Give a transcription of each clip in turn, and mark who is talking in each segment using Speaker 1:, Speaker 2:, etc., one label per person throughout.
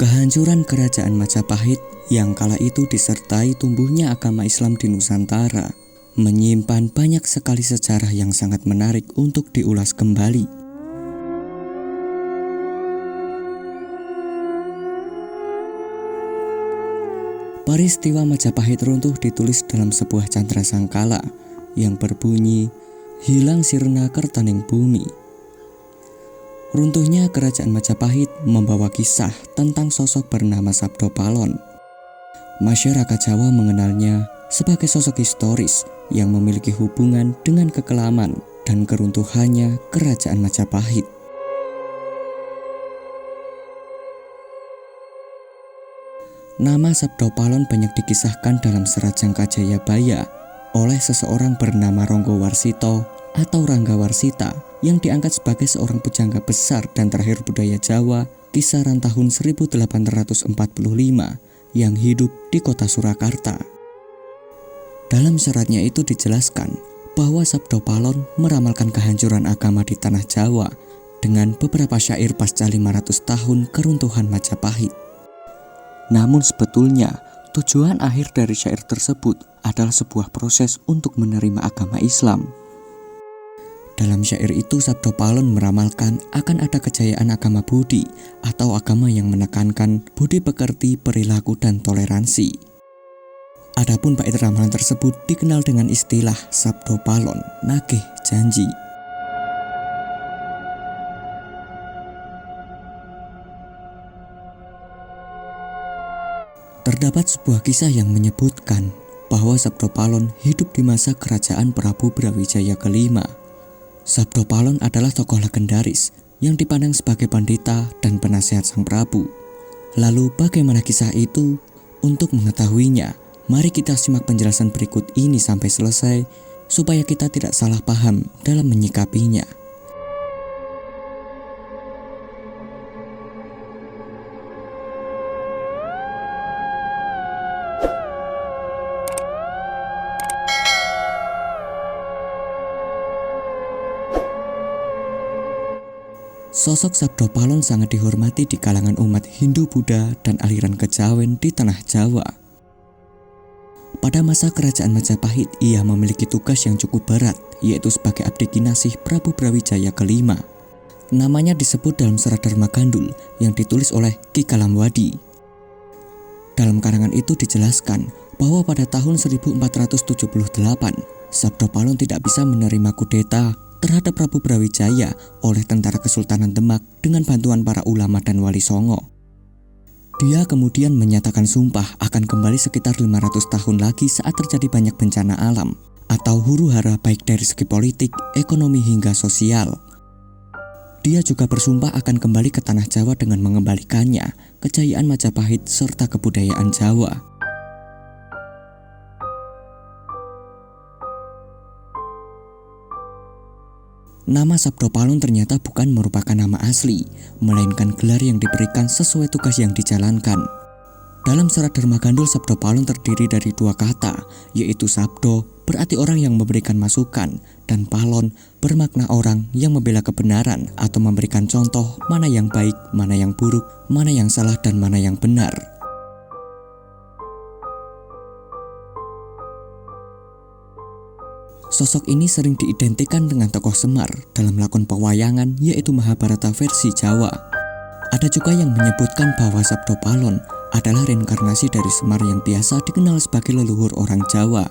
Speaker 1: Kehancuran kerajaan Majapahit yang kala itu disertai tumbuhnya agama Islam di Nusantara menyimpan banyak sekali sejarah yang sangat menarik untuk diulas kembali. Peristiwa Majapahit runtuh ditulis dalam sebuah candra sangkala yang berbunyi, "Hilang sirna kertaning bumi." Runtuhnya kerajaan Majapahit membawa kisah tentang sosok bernama Sabdo Palon. Masyarakat Jawa mengenalnya sebagai sosok historis yang memiliki hubungan dengan kekelaman dan keruntuhannya kerajaan Majapahit. Nama Sabdo Palon banyak dikisahkan dalam serat Jangka Jayabaya oleh seseorang bernama Ronggo Warsito atau Rangga Warsita yang diangkat sebagai seorang pujangga besar dan terakhir budaya Jawa kisaran tahun 1845 yang hidup di kota Surakarta. Dalam seratnya itu dijelaskan bahwa Sabdo Palon meramalkan kehancuran agama di tanah Jawa dengan beberapa syair pasca 500 tahun keruntuhan Majapahit. Namun sebetulnya tujuan akhir dari syair tersebut adalah sebuah proses untuk menerima agama Islam. Dalam syair itu Sabdo Palon meramalkan akan ada kejayaan agama Budi atau agama yang menekankan budi pekerti, perilaku, dan toleransi. Adapun bait ramalan tersebut dikenal dengan istilah Sabdo Palon, nagih janji. Terdapat sebuah kisah yang menyebutkan bahwa Sabdo Palon hidup di masa kerajaan Prabu Brawijaya kelima. Sabdo Palon adalah tokoh legendaris yang dipandang sebagai pandita dan penasihat sang Prabu. Lalu bagaimana kisah itu? Untuk mengetahuinya, mari kita simak penjelasan berikut ini sampai selesai supaya kita tidak salah paham dalam menyikapinya. Sosok Sabdo Palon sangat dihormati di kalangan umat Hindu-Buddha dan aliran kejawen di tanah Jawa. Pada masa kerajaan Majapahit, ia memiliki tugas yang cukup berat, yaitu sebagai abdi kinasih Prabu Brawijaya kelima. Namanya disebut dalam serat Dharma Gandul yang ditulis oleh Ki Kalamwadi. Dalam karangan itu dijelaskan bahwa pada tahun 1478, Sabdo Palon tidak bisa menerima kudeta terhadap Prabu Brawijaya oleh tentara Kesultanan Demak dengan bantuan para ulama dan wali songo. Dia kemudian menyatakan sumpah akan kembali sekitar 500 tahun lagi saat terjadi banyak bencana alam atau huru-hara baik dari segi politik, ekonomi hingga sosial. Dia juga bersumpah akan kembali ke tanah Jawa dengan mengembalikannya kejayaan Majapahit serta kebudayaan Jawa. Nama Sabdo Palon ternyata bukan merupakan nama asli, melainkan gelar yang diberikan sesuai tugas yang dijalankan. Dalam serat Dharma Gandul, Sabdo Palon terdiri dari dua kata, yaitu Sabdo berarti orang yang memberikan masukan, dan Palon bermakna orang yang membela kebenaran atau memberikan contoh mana yang baik, mana yang buruk, mana yang salah, dan mana yang benar. Sosok ini sering diidentikan dengan tokoh Semar dalam lakon pewayangan yaitu Mahabharata versi Jawa. Ada juga yang menyebutkan bahwa Sabdo Palon adalah reinkarnasi dari Semar yang biasa dikenal sebagai leluhur orang Jawa.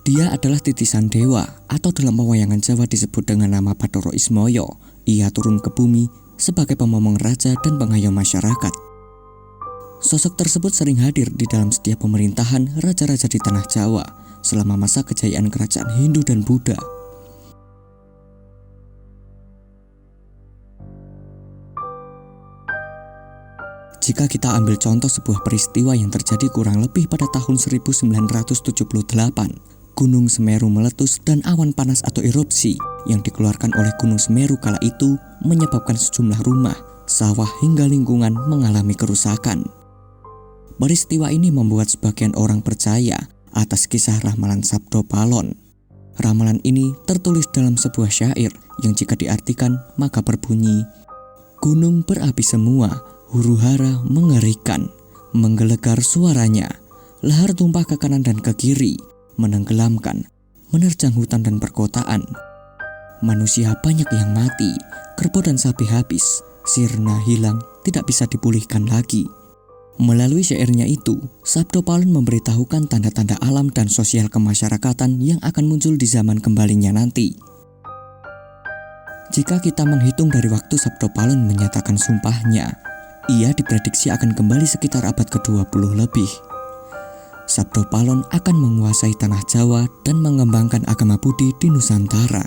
Speaker 1: Dia adalah titisan dewa atau dalam pewayangan Jawa disebut dengan nama Bathara Ismaya. Ia turun ke bumi sebagai pemomong raja dan pengayom masyarakat. Sosok tersebut sering hadir di dalam setiap pemerintahan raja-raja di tanah Jawa selama masa kejayaan kerajaan Hindu dan Buddha. Jika kita ambil contoh sebuah peristiwa yang terjadi kurang lebih pada tahun 1978, Gunung Semeru meletus dan awan panas atau erupsi yang dikeluarkan oleh Gunung Semeru kala itu menyebabkan sejumlah rumah, sawah hingga lingkungan mengalami kerusakan. Peristiwa ini membuat sebagian orang percaya atas kisah ramalan Sabdo Palon. Ramalan ini tertulis dalam sebuah syair yang jika diartikan maka berbunyi, "Gunung berapi semua, huru-hara mengerikan, menggelegar suaranya. Lahar tumpah ke kanan dan ke kiri, menenggelamkan, menerjang hutan dan perkotaan. Manusia banyak yang mati, kerbau dan sapi habis, sirna hilang, tidak bisa dipulihkan lagi. Melalui syairnya itu, Sabdo Palon memberitahukan tanda-tanda alam dan sosial kemasyarakatan yang akan muncul di zaman kembalinya nanti. Jika kita menghitung dari waktu Sabdo Palon menyatakan sumpahnya, ia diprediksi akan kembali sekitar abad ke-20 lebih. Sabdo Palon akan menguasai tanah Jawa dan mengembangkan agama Budi di Nusantara.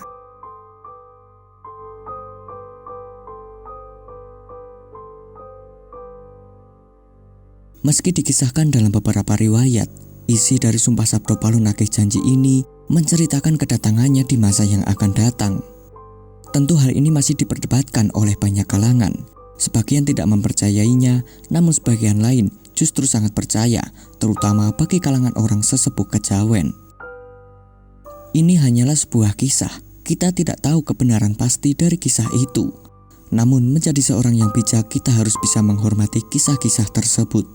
Speaker 1: Meski dikisahkan dalam beberapa riwayat, isi dari sumpah Sabdo Palon Nagih Janji ini menceritakan kedatangannya di masa yang akan datang. Tentu hal ini masih diperdebatkan oleh banyak kalangan. Sebagian tidak mempercayainya, namun sebagian lain justru sangat percaya, terutama bagi kalangan orang sesepuh kejawen. Ini hanyalah sebuah kisah, kita tidak tahu kebenaran pasti dari kisah itu. Namun menjadi seorang yang bijak, kita harus bisa menghormati kisah-kisah tersebut.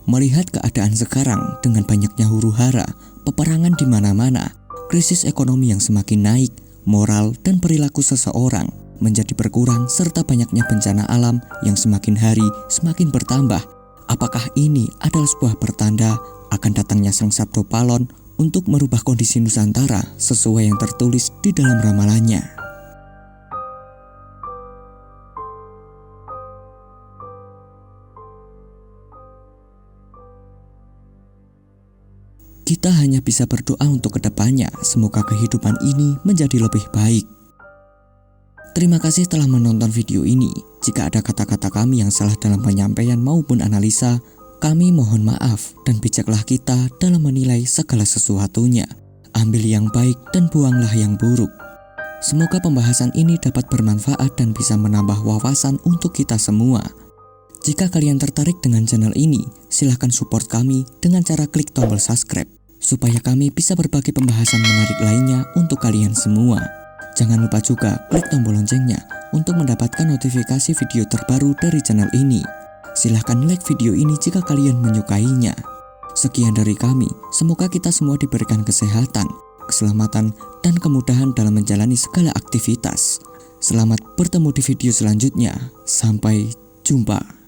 Speaker 1: Melihat keadaan sekarang dengan banyaknya huru-hara, peperangan di mana-mana, krisis ekonomi yang semakin naik, moral dan perilaku seseorang menjadi berkurang, serta banyaknya bencana alam yang semakin hari semakin bertambah. Apakah ini adalah sebuah pertanda akan datangnya Sang Sabdo Palon untuk merubah kondisi Nusantara sesuai yang tertulis di dalam ramalannya? Kita hanya bisa berdoa untuk kedepannya, semoga kehidupan ini menjadi lebih baik. Terima kasih telah menonton video ini. Jika ada kata-kata kami yang salah dalam penyampaian maupun analisa, kami mohon maaf dan bijaklah kita dalam menilai segala sesuatunya. Ambil yang baik dan buanglah yang buruk. Semoga pembahasan ini dapat bermanfaat dan bisa menambah wawasan untuk kita semua. Jika kalian tertarik dengan channel ini, silahkan support kami dengan cara klik tombol subscribe, supaya kami bisa berbagi pembahasan menarik lainnya untuk kalian semua. Jangan lupa juga klik tombol loncengnya untuk mendapatkan notifikasi video terbaru dari channel ini. Silahkan like video ini jika kalian menyukainya. Sekian dari kami, semoga kita semua diberikan kesehatan, keselamatan, dan kemudahan dalam menjalani segala aktivitas. Selamat bertemu di video selanjutnya. Sampai jumpa.